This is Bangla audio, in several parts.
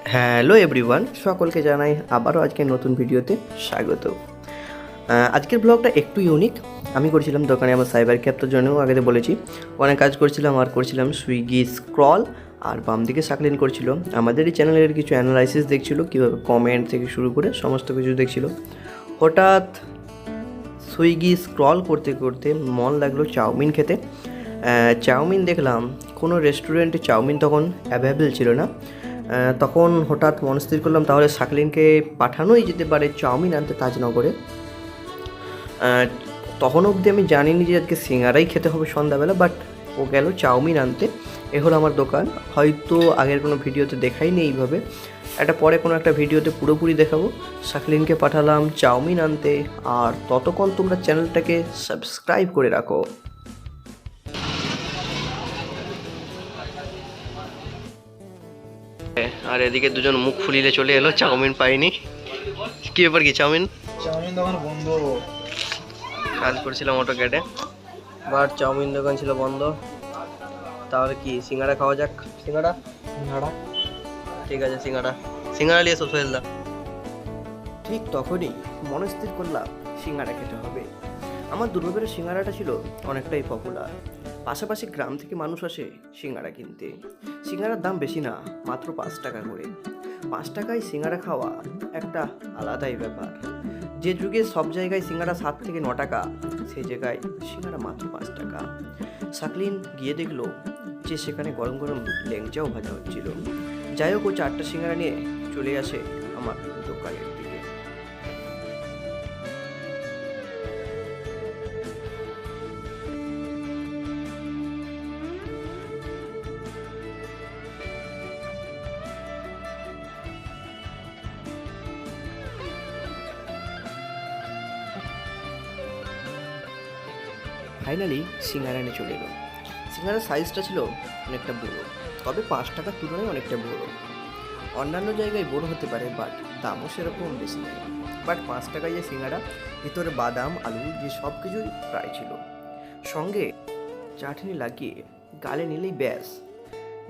হ্যালো এভরিওয়ান, সকলকে জানাই আবারও আজকে নতুন ভিডিওতে স্বাগত। আজকের ব্লগটা একটু ইউনিক। আমি করছিলাম দোকানে আমার সাইবার ক্যাবটার জন্য, আগেতে বলেছি অনেক কাজ করছিলাম, আর করছিলাম সুইগি স্ক্রল, আর বাম দিকে সাকলিন করছিল আমাদের এই চ্যানেলের কিছু অ্যানালাইসিস দেখছিল, কীভাবে কমেন্ট থেকে শুরু করে সমস্ত কিছু দেখছিল। হঠাৎ সুইগি স্ক্রল করতে করতে মন লাগলো চাউমিন খেতে। চাউমিন দেখলাম কোনো রেস্টুরেন্টে চাউমিন তখন অ্যাভেলেবেল ছিল না। তখন হঠাৎ মন স্থির করলাম তাহলে সাকলিনকে পাঠানোই যেতে পারে চাউমিন আনতে তাজনগরে। তখন অবধি আমি জানিনি যে আজকে সিঙ্গারাই খেতে হবে সন্ধ্যাবেলা, বাট ও গেল চাউমিন আনতে। এ হলো আমার দোকান। হয়তো আগের কোনো ভিডিওতে দেখাইনি এইভাবে, একটা পরে কোনো একটা ভিডিওতে পুরোপুরি দেখাবো। সাকলিনকে পাঠালাম চাউমিন আনতে, আর ততক্ষণ তোমরা চ্যানেলটাকে সাবস্ক্রাইব করে রাখো। আর এদিকে দুজন মুখ ফুলিয়ে চলে এলো, চাউমিন পাইনি। কি ব্যাপার, কি চাউমিন দোকান বন্ধ। কাজ করছিলাম অটো ক্যাডে, বাট চাউমিন দোকান ছিল বন্ধ। তাহলে কি সিঙ্গাড়া খাওয়া যাক? সিঙ্গাড়া, ঠিক আছে, সিঙ্গাড়া নিয়ে এসো সোহেলদা। ঠিক তখনই মনস্থির করলাম সিঙ্গাড়া খেতে হবে। আমার দুর্গাপুরের সিঙ্গাড়াটা ছিল অনেকটাই পপুলার, পাশাপাশি গ্রাম থেকে মানুষ আসে সিঙ্গাড়া কিনতে। সিঙ্গাড়ার দাম বেশি না, মাত্র 5 টাকা করে। 5 টাকায় সিঙ্গাড়া খাওয়া একটা আলাদাই ব্যাপার। যে যুগে সব জায়গায় সিঙ্গাড়া 7 থেকে 9 টাকা, সেই জায়গায় সিঙ্গাড়া মাত্র 5 টাকা। সাকলিন গিয়ে দেখলো যে সেখানে গরম গরম ল্যাংচাও ভাজা হচ্ছিল। যাই হোক, ও 4টা সিঙ্গাড়া নিয়ে চলে আসে আমার দোকানের দিকে। ফাইনালি সিঙ্গারা এনে চলে এলো। সিঙ্গারার সাইজটা ছিল অনেকটা বড়, তবে 5 টাকার তুলনায় অনেকটা বড়। অন্যান্য জায়গায় বড় হতে পারে, বাট দামও সেরকম বেশি নেই। বাট 5 টাকায় যে সিঙ্গারা, ভিতরে বাদাম আলু যে সব কিছুই প্রায় ছিল, সঙ্গে চাটনি লাগিয়ে গালে নিলেই ব্যাস,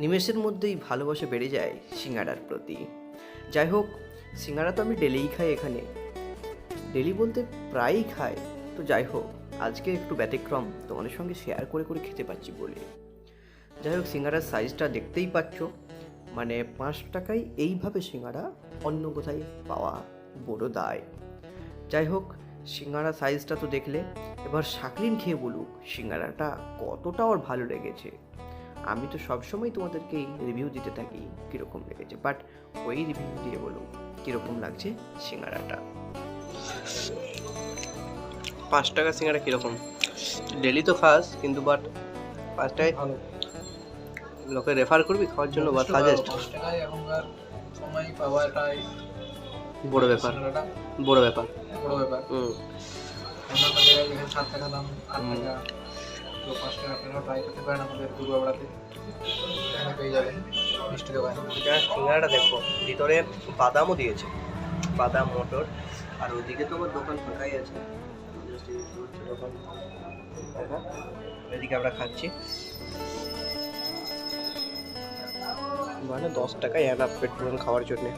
নিমেষের মধ্যেই ভালোবাসা বেড়ে যায় সিঙ্গারার প্রতি। যাই হোক, সিঙ্গারা তো আমি ডেলিই খাই এখানে, ডেলি বলতে প্রায়ই খাই। তো যাই হোক, আজকে একটু ব্যতিক্রম, তোমাদের সঙ্গে শেয়ার করে করে খেতে পাচ্ছি বলে। যাই হোক, সিঙ্গারার সাইজটা দেখতেই পাচ্ছ, মানে 5 টাকায় এইভাবে সিঙ্গারা অন্য কোথায় পাওয়া বড় দায়। যাই হোক, সিঙ্গারা সাইজটা তো দেখলে, এবার সাকলিন খেয়ে বলুক সিঙ্গারাটা কতটা ওর ভালো লেগেছে। আমি তো সবসময় তোমাদেরকেই রিভিউ দিতে থাকি কীরকম লেগেছে, বাট ওই রিভিউ দিয়ে বলুক কীরকম লাগছে সিঙ্গারাটা। 5 টাকা সিঙ্গারা কীরকম? ডেলি তো খাস, কিন্তু বাট 5 টাকায় ভালো। লোকে রেফার করবি খাওয়ার জন্য বা সাজেস্ট? 5 টাকায় এখনকার সময় পাওয়াটাই বড় ব্যাপার, সিঙ্গারাটা বড় ব্যাপার। বড় ব্যাপার। অন্যান্য জায়গায় যেখানে 7 টাকা দাম, 8 টাকা, তো 5 টাকা আপনারা ট্রাই করতে পারেন আমাদের পূর্বপাড়াতে, এখানে পেয়ে যাবেন মিষ্টি দোকান। সিঙ্গারাটা দেখো, ভিতরে বাদামও দিয়েছে, বাদাম মটর। আর ওদিকে তো আমার দোকান ফাঁকাই আছে, দোকান ফাঁকা। এদিকে আমরা খাচ্ছি, মানে 10 টাকায় এনাফ পেট পুরন খাওয়ার জন্যে।